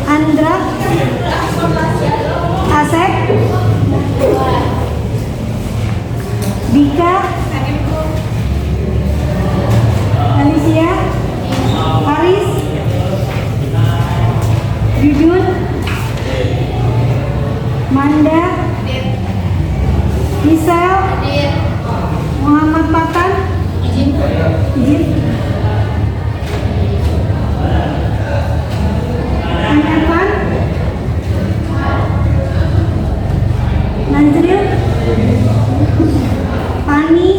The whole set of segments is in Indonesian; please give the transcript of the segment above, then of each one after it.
Andra, Asep, Dika, Alicia, Haris, Jujun, Manda, Misal, Muhammad Patan, izin, Evan, Nazril, Pani,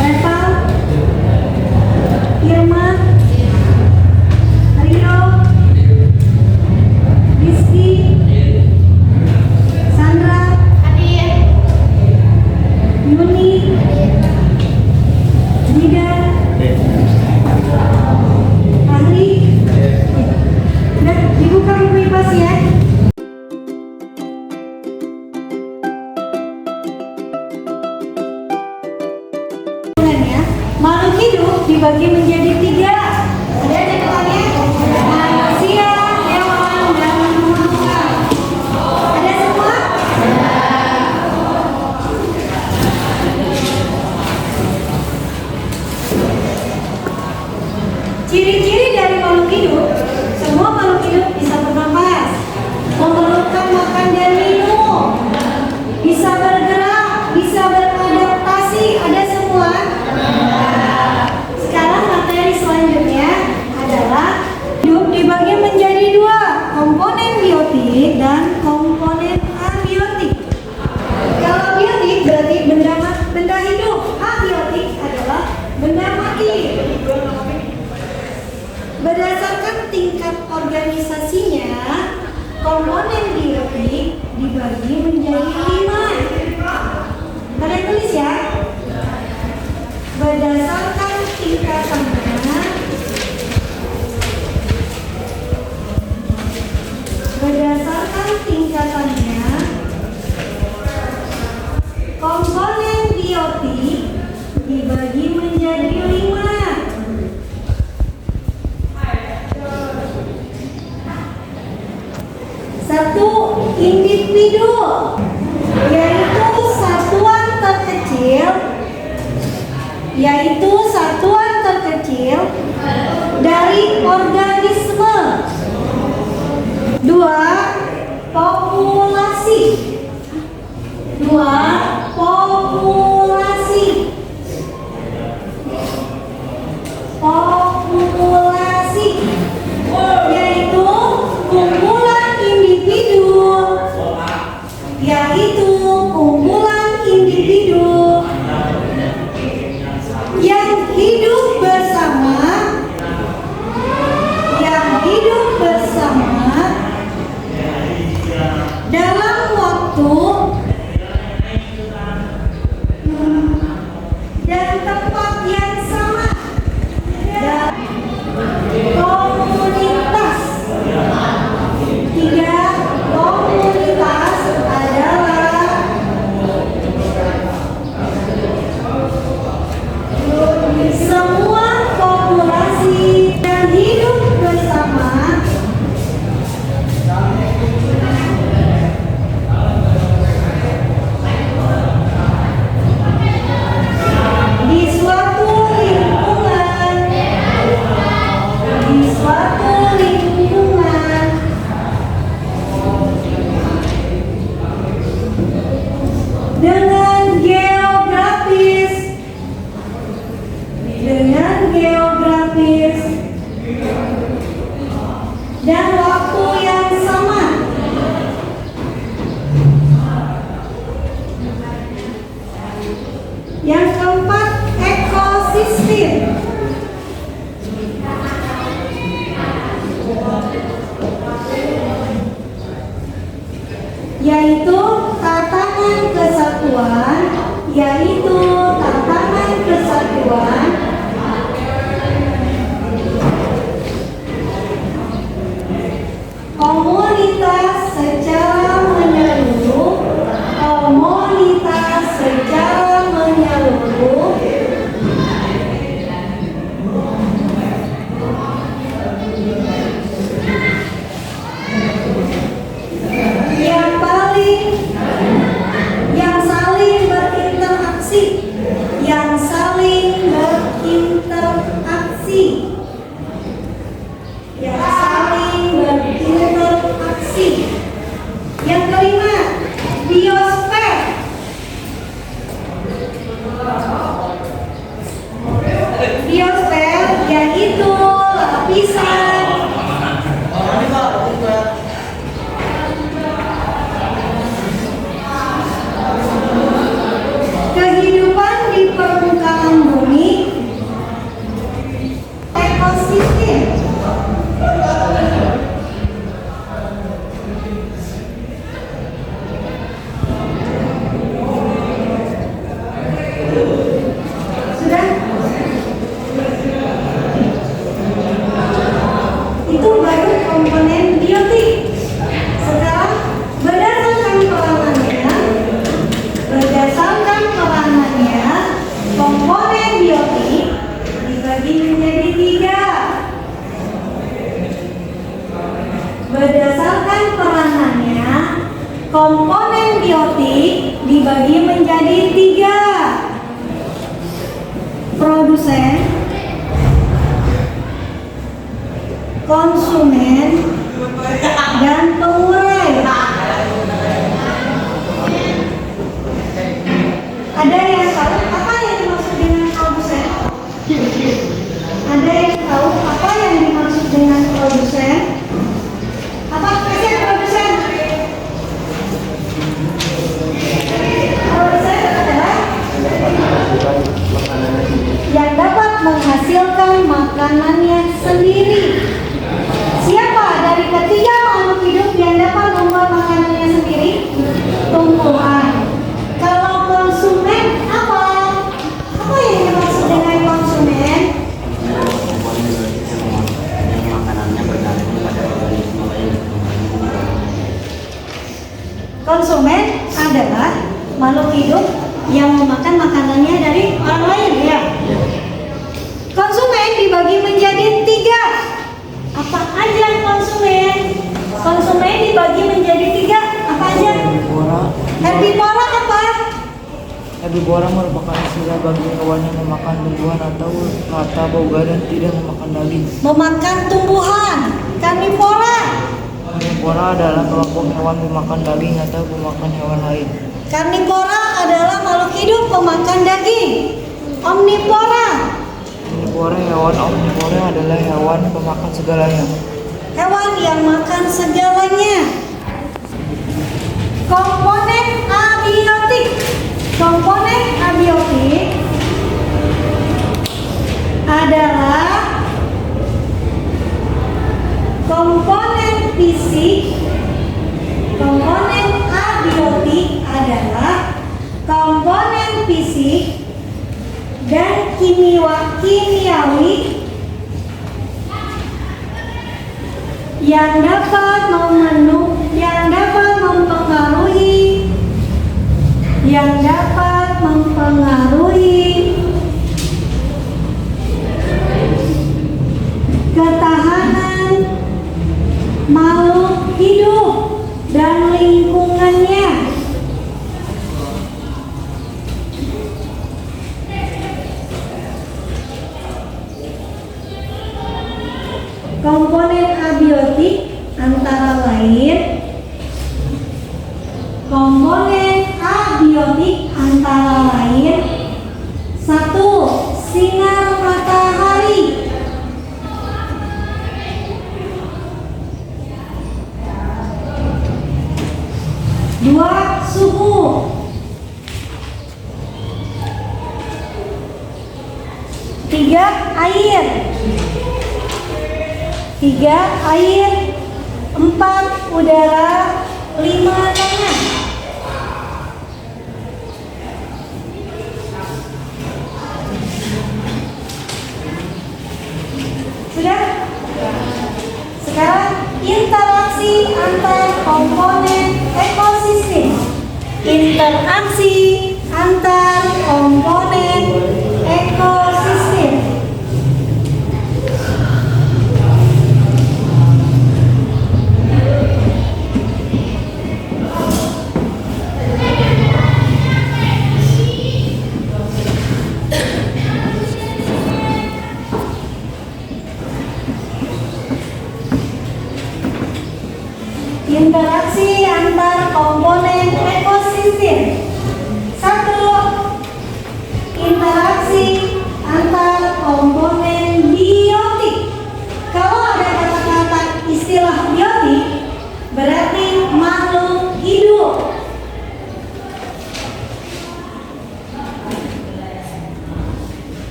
Reval, Irma, Rio, Rizky, Sandra, Yuni, Dida, Ahli. Udah dibuka bebas ya. Makhluk hidup dibagi menjadi 3. Ada catatannya? Manusia, hewan, dan tumbuhan. Ada semua? Ciri-ciri dari makhluk hidup, semua makhluk hidup bisa bernafas, memerlukan makan dan minum, bisa bergerak, bisa beradaptasi. Ada semua? Sekarang materi selanjutnya adalah hidup dibagi menjadi 2, komponen biotik dan komponen abiotik. Kalau biotik berarti benda hidup, abiotik adalah benda mati. Berdasarkan tingkat organisasinya, komponen biotik dibagi menjadi 5. Pada tulis ya. Berdasarkan tingkatannya, komponen biotik dibagi menjadi 5. Satu, individu, yaitu satuan terkecil dari organisme. 2, populasi. Yaitu kumpulan individu yang hidup bersama dalam waktu dan tempat yang sama. Komunitas. 3, komunitas adalah semua populasi yang hidup bersama di suatu lingkungan dengan geografis dan waktu yang sama. Yang keempat, ekosistem, yaitu tatanan kesatuan komunitas secara menyeluruh, saling berinteraksi. Yang kelima, biosfer. Biosfer yaitu lapisan kehidupan di permukaan bumi, ekosistem. Sudah? Itu baru komponen biotik. Sekarang berdasarkan peranannya, komponen biotik dibagi menjadi tiga. Berdasarkan peranannya, komponen biotik dibagi menjadi tiga. Produsen, konsumen, dan pengurai. Ada yang tahu apa yang dimaksud dengan produsen? Ada yang tahu apa yang dimaksud dengan produsen? Apa sih produsen? Produsen adalah yang dapat menghasilkan makanannya sendiri. Siapa dari ketiga makhluk hidup yang dapat membuat makanannya sendiri? Tumbuhan. Kalau konsumen apa? Apa yang dimaksud dengan konsumen? Konsumen adalah makhluk hidup yang memakan makanannya dari orang lain, ya. Konsumen dibagi menjadi tiga. Apa aja konsumen? Konsumen dibagi menjadi tiga. Apa aja? Herbivora apa? Herbivora merupakan istilah bagi hewan yang memakan tumbuhan atau rata bauga dan tidak memakan daging. Memakan tumbuhan. Karnivora. Karnivora adalah kelompok hewan pemakan daging atau pemakan hewan lain. Karnivora adalah makhluk hidup pemakan daging. Omnivora. Hewan omnivora adalah hewan pemakan segalanya. Hewan yang makan segalanya. Komponen abiotik. Komponen abiotik adalah komponen fisik. Komponen abiotik adalah komponen fisik dan kimiawi yang dapat mempengaruhi ketahanan makhluk hidup dan lingkungannya. Komponen abiotik antara lain satu, sinar matahari. Dua, suhu. Tiga, air. Empat, udara. Lima, tanah. Sudah? Sekarang interaksi antar komponen ekosistem. Interaksi antar komponen ekosistem. Interaksi antar komponen ekosistem. 1. Interaksi antar komponen biotik. Kalau ada kata-kata istilah biotik, berarti makhluk hidup.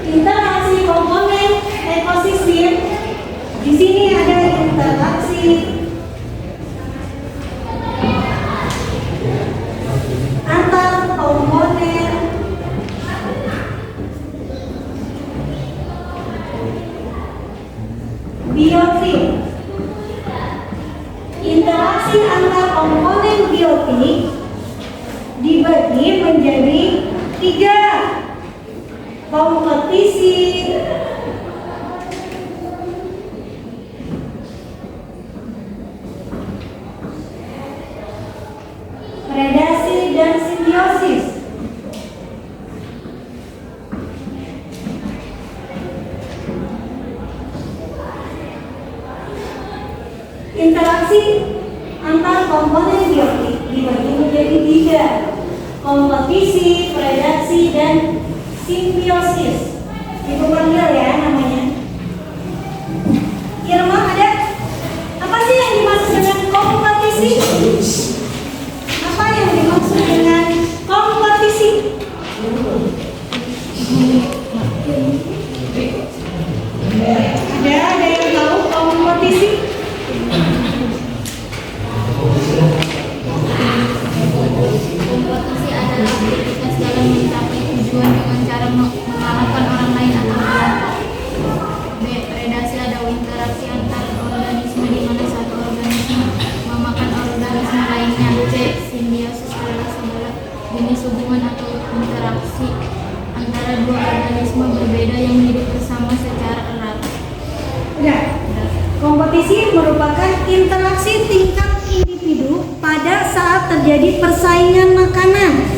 Interaksi komponen ekosistem. Di sini ada interaksi antar komponen biotik. Interaksi antar komponen biotik dibagi menjadi 3. Kompetisi, predasi, dan simbiosis. Interaksi antar komponen biotik dibagi menjadi 3. Kompetisi, predasi, dan simbiosis. Ibu panggil ya namanya. Irma, ada apa sih yang dimaksud dengan kompetisi? Apa yang dimaksud dengan kompetisi? Ada yang tahu kompetisi? Kompetisi adalah aktivitas dalam mencapai tujuan dengan cara mengalahkan orang lain atau kelompok. B. Predasi adalah interaksi antar organisme di mana satu organisme memakan organisme lainnya. C. Simbiosis adalah segala jenis hubungan atau interaksi antara dua organisme berbeda yang hidup bersama secara erat. Udah. Kompetisi merupakan interaksi tingkat individu pada saat terjadi persaingan makanan,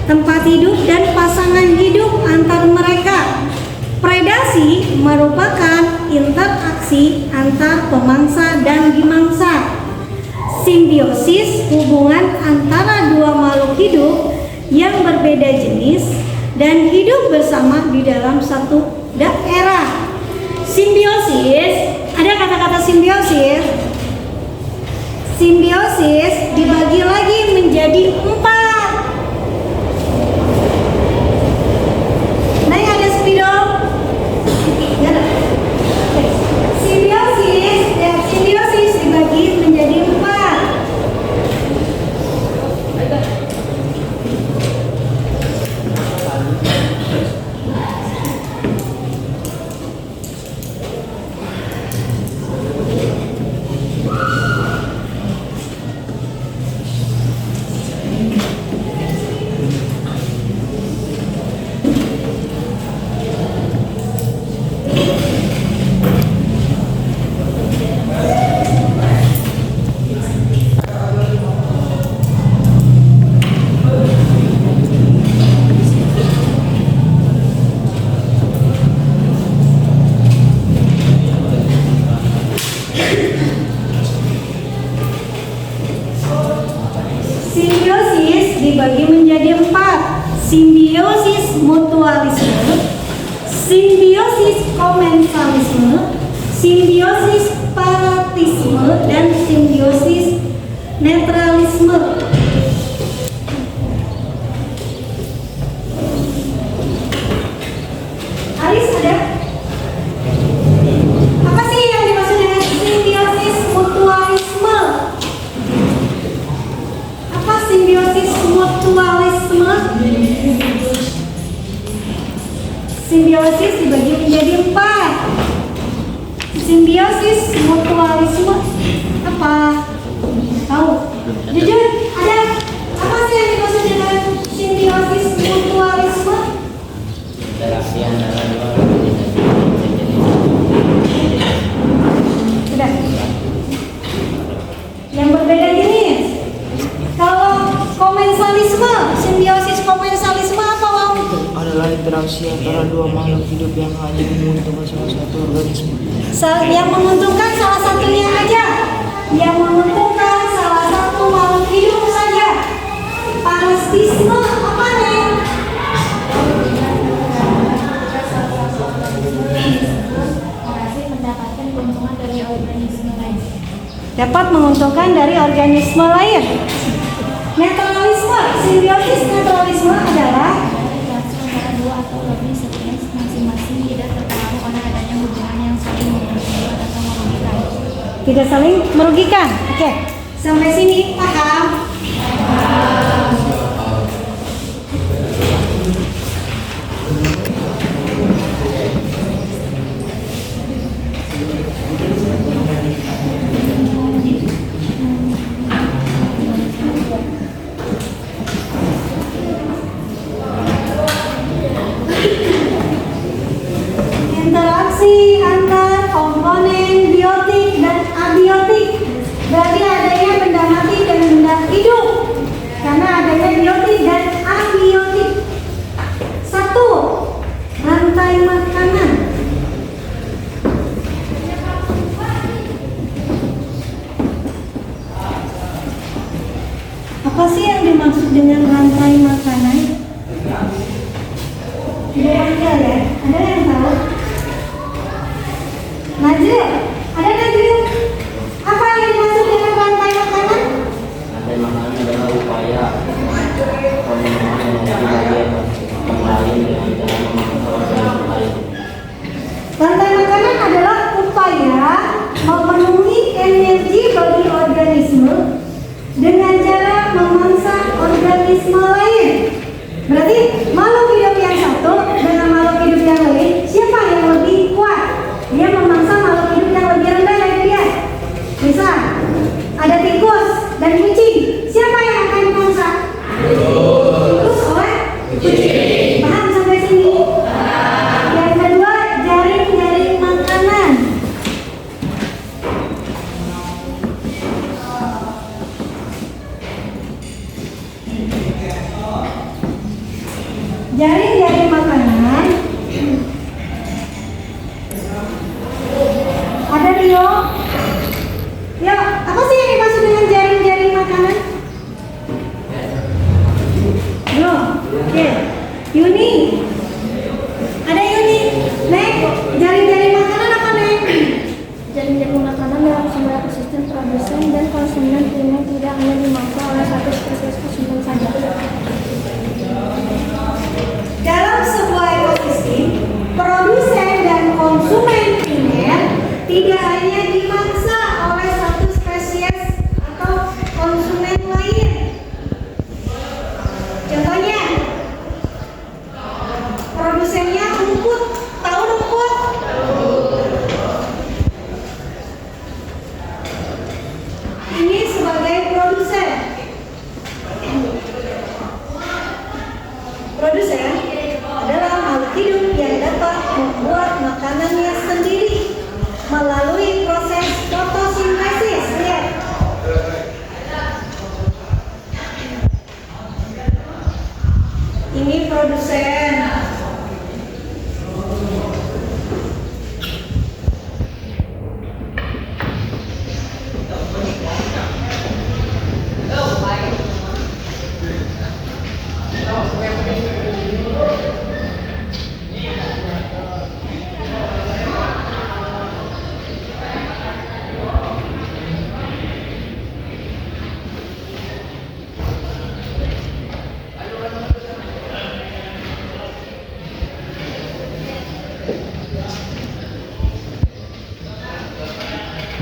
tempat hidup, dan pasangan hidup antar mereka. Predasi merupakan interaksi antar pemangsa dan dimangsa. Simbiosis hubungan antara dua makhluk hidup yang berbeda jenis dan hidup bersama di dalam satu daerah. Simbiosis, ada kata-kata simbiosis. Simbiosis dibagi lagi menjadi 4. Nah, ada spidol. Ya, ada. Simbiosis dibagi menjadi 4. Simbiosis dibagi menjadi 4. Simbiosis mutualisme, simbiosis komensalisme, simbiosis paratisme, dan simbiosis netralisme. Aris, ada? Apa sih yang dimaksud dengan simbiosis mutualisme? Apa simbiosis mutualisme? Simbiosis dibagi menjadi 4. Simbiosis mutualisme apa? Tahu? Jujur, ada apa sih yang dimaksud dengan simbiosis mutualisme? Interaksi antara dua organisme jenis. Sudah. Yang berbeda jenis. Kalau komensalisme, simbiosis komensalisme apa, Om? Adalah interaksi antara dua makhluk hidup yang hanya menguntungkan salah satu organisme. Yang menguntungkan salah satunya aja. Yang menguntungkan salah satu makhluk hidup saja. Parasitisme apa nih? Mendapatkan keuntungan dari organisme lain. Dapat menguntungkan dari organisme lain. Netralisme, simbiosis netralisme adalah Interaksi antara dua atau lebih spesies masing-masing tidak terpengaruh oleh adanya hubungan yang saling menguntungkan atau merugikan. tidak saling merugikan. Oke, sampai sini paham? Interaksi antar komponen biotik dan abiotik. Berarti adanya benda mati dan benda hidup. Karena adanya biotik dan abiotik. 1. Rantai makanan. Apa sih yang dimaksud dengan rantai makanan? Ibu panggil ya, ada yang tahu? Najril, ada Najril? Apa yang dimaksud dengan rantai makanan? Rantai makanan adalah upaya pemenuhan energi bagi lain dengan cara memaksa organisme lain. Rantai makanan adalah upaya memenuhi energi bagi organisme dengan cara memangsa organisme lain. Berarti makhluk hidup yang satu dengan makhluk hidup yang lain, siapa yang lebih kuat? Dia memangsa makhluk hidup yang lebih rendah dari dia. Misal, ada tikus dan kucing. Siapa yang akan dimangsa? Tikus oleh kucing. Paham sampai sini? Yang kedua, jaring-jaring makanan. Jaring-jaring makanan. Ada Rio? Ya, apa sih yang dimaksud dengan jaring-jaring makanan? Belum? Oke. Yuni? Ada Yuni? Nek, jaring-jaring makanan apa Nek? Jaring-jaring makanan dalam sebuah ekosistem produsen dan konsumen primer tidak hanya dimangsa oleh satu spesies konsumen saja. Dalam sebuah ekosistem, produsen dan konsumen primer tidak hanya dimangsa oleh satu spesies atau konsumen lain. Contohnya, produsennya rumput. Tahu rumput? Ini sebagai produsen. Produsen adalah makhluk hidup yang dapat membuat makanannya sendiri melalui proses fotosintesis. Lihat. Ini produsen.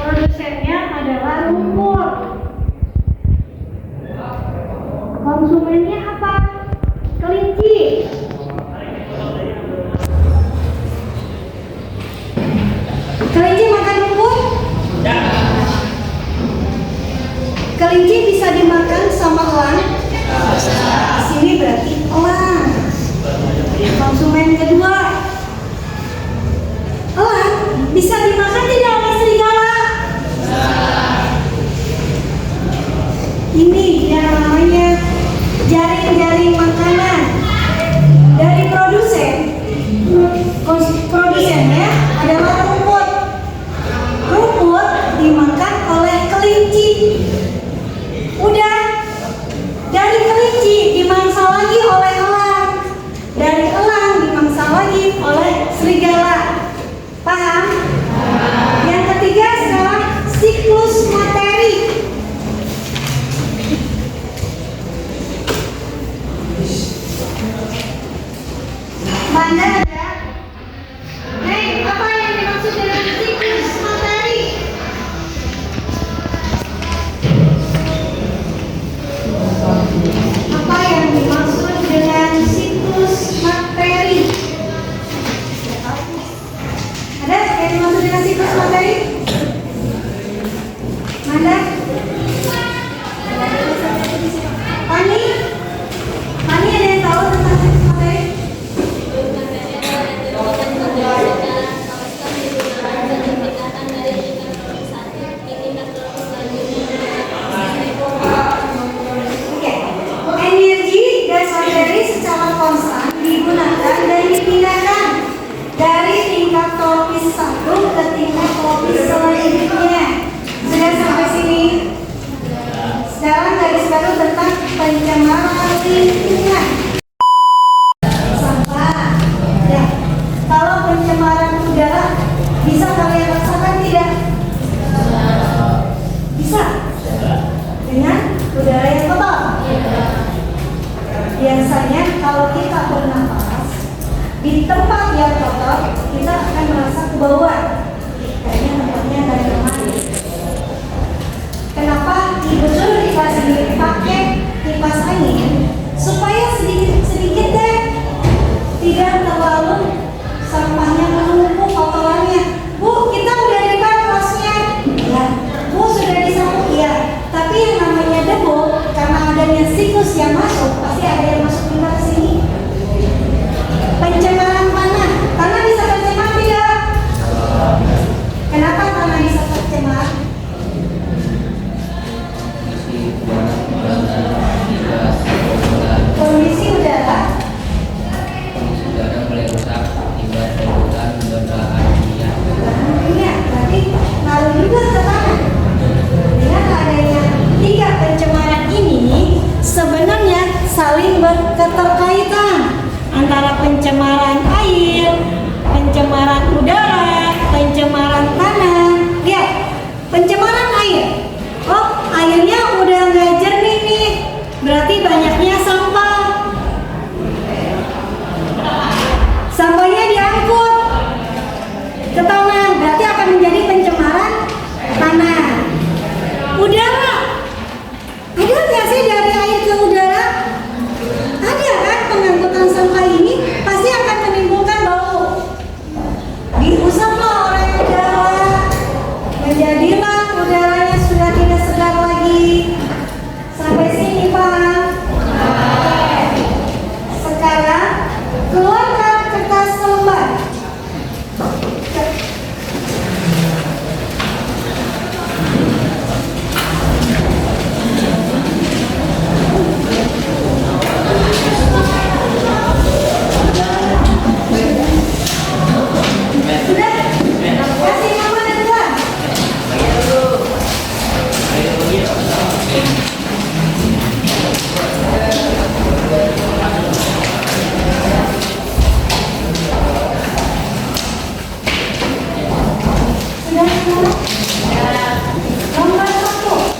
Produsennya adalah rumput. Konsumennya apa? Kelinci. Kelinci makan rumput? Kelinci bisa dimakan sama elang? Di sini berarti elang. Konsumen kedua. Elang bisa dimakan tidak oleh serigala? Ini yang namanya jaring-jaring makanan. Dari produsen, produsennya dengan siklus materi? Manda? Pani? Pani ada yang tahu tentang siklus materi? Oke. Energi gas materi secara konstan digunakan dan dipindahkan dari tingkat tropis 1 ke tingkat tropis selanjutnya. Sudah sampai sini? Sekarang garis baru tentang pencemaran lingkungan. Sampah. Ya. Kalau pencemaran udara bisa kalian rasakan tidak? Bisa. Dengan udara yang kotor. Biasanya kalau kita bernapas di tempat yang kotor, kita akan merasa kebauan. Kayaknya tempatnya dari kemari. Kenapa Ibu suruh dikasih pakai kipas angin supaya sedikit deh tidak terlalu sampahnya menumpuk kotorannya. Bu, kita udah depan kelasnya. Ya. Bu, sudah disapu ya. Tapi yang namanya debu karena adanya siklus yang masuk, pasti ada yang masuk juga ke sini. Pencemaran tanah. Tanah bisa tercemar tidak? Kenapa tanah bisa tercemar? Kondisi udara mulai rusak akibat polutan udara amoniak. Iya, berarti ngaruh juga ke tanah. Dengan adanya 3 pencemaran ini sebenarnya saling berketerkaitan antara pencemaran air, pencemaran udara, pencemaran tanah. Lihat, pencemaran air. Oh, airnya udah nggak jernih nih, berarti banyaknya sampah. Sampahnya diangkut ke tanah, berarti akan menjadi pencemaran tanah. Udara, ada nggak sih dari air ke udara? Ada kan, pengangkutan sampah ini pasti akan menimbulkan bau. Diusaplah oleh udara, menjadilah udaranya sudah tidak segar lagi. Sampai sini paham? Sekarang keluarkan kertas lembar. Sudah? Kasih nama dan buat. Sudah semua? Nomor 1.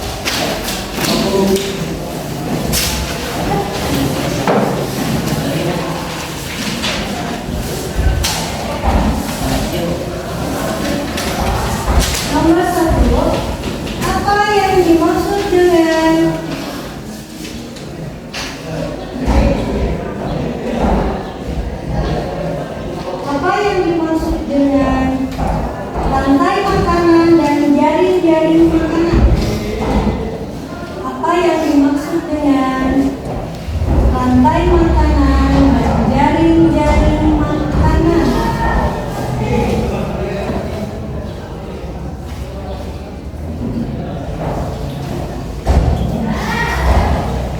Nomor 1. Apa yang dimaksud dengan rantai makanan dan jaring-jaring makanan? Apa yang dimaksud dengan rantai makanan dan jaring-jaring makanan?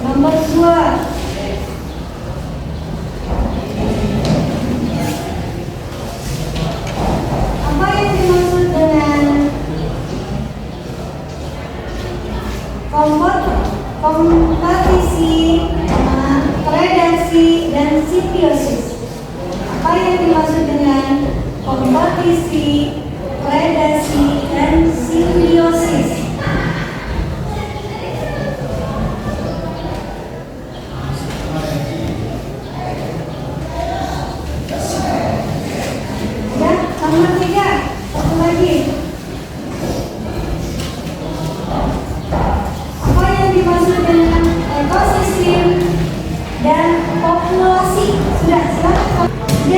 Nomor 2. Apa yang dimaksud dengan kompetisi, predasi, dan simbiosis? Apa yang dimaksud dengan kompetisi, predasi, dan simbiosis? Ya, nomor 3. Satu lagi. Apa yang dimaksud dengan ekosistem dan populasi? Sudah, silakan. D.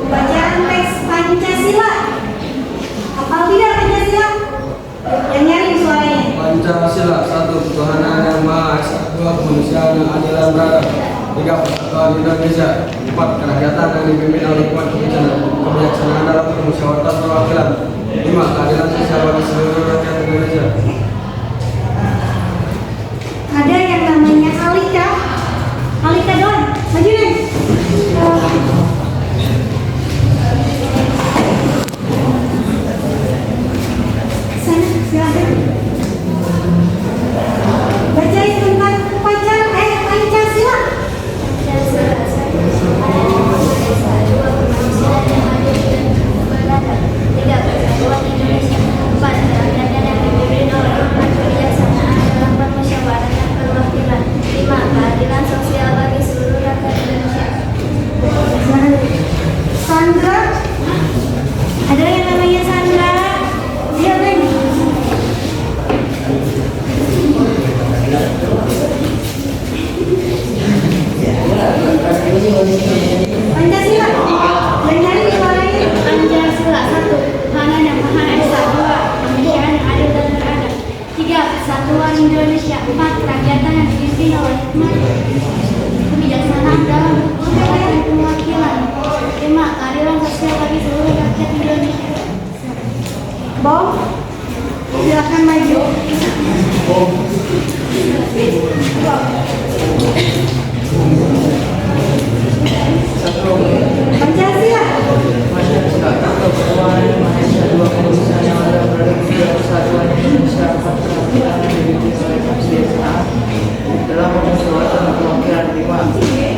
Pembacaan teks Pancasila. dan beradab. 3. Persatuan Indonesia. 4. Kerakyatan yang dipimpin oleh hikmat kebijaksanaan dalam permusyawaratan perwakilan. 5. Keadilan sosial bagi seluruh rakyat Indonesia. Ada yang namanya Alika. Alika Don, maju nih. Sana, silakan. Bacain tentang Pancasila. Keadilan sosial bagi seluruh rakyat Indonesia. Sandra. Ada yang namanya Sandra. Dia Neng. Pancasila. Yang nyari dimarahin. Pancasila 1. Tuhan yang Maha Esa. 2. Kemanusiaan yang adil dan beradab. 3. Persatuan Indonesia. 4. Kerakyatan yang dipimpin oleh hikmat kebijaksanaan dalam permusyawaratan perwakilan. 5. Keadilan sosial bagi seluruh rakyat Indonesia. Bom. Silakan maju. Pancasila. Pancasila. 1. Ketuhanan yang Maha Esa. 2. Kemanusiaan yang adil dan beradab. 3. Persatuan Indonesia. 4. Kerakyatan yang dipimpin oleh kebijaksanaan dalam permusyawaratan perwakilan. 5.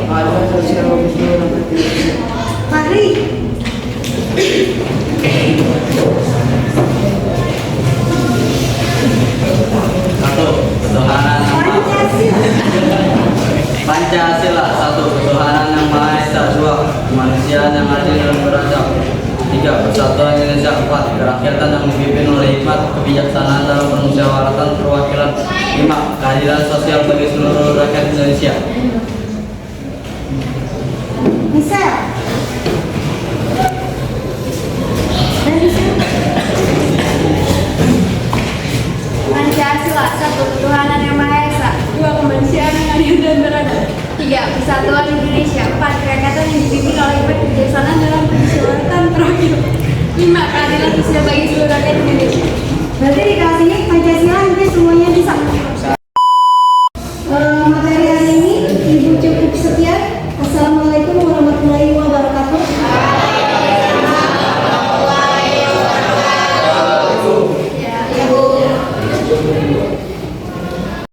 Keadilan sosial bagi seluruh rakyat Indonesia. Fahri. Pancasila. 1. Ketuhanan yang Maha Esa. 2. Kemanusiaan yang adil dan beradab. 3. Persatuan Indonesia. 4. Kerakyatan yang dipimpin oleh hikmat kebijaksanaan dalam permusyawaratan perwakilan. 5. Keadilan sosial bagi seluruh rakyat Indonesia. Michelle. Pancasila. 1. Ketuhanan yang Maha Esa. 2. Kemanusiaan yang adil dan beradab. 3. Persatuan Indonesia. 4. Kerakyatan yang dipimpin oleh hikmat kebijaksanaan dalam permusyawaratan perwakilan. 5. Keadilan sosial bagi seluruh rakyat Indonesia. Berarti dikasih Pancasila nanti semuanya bisa.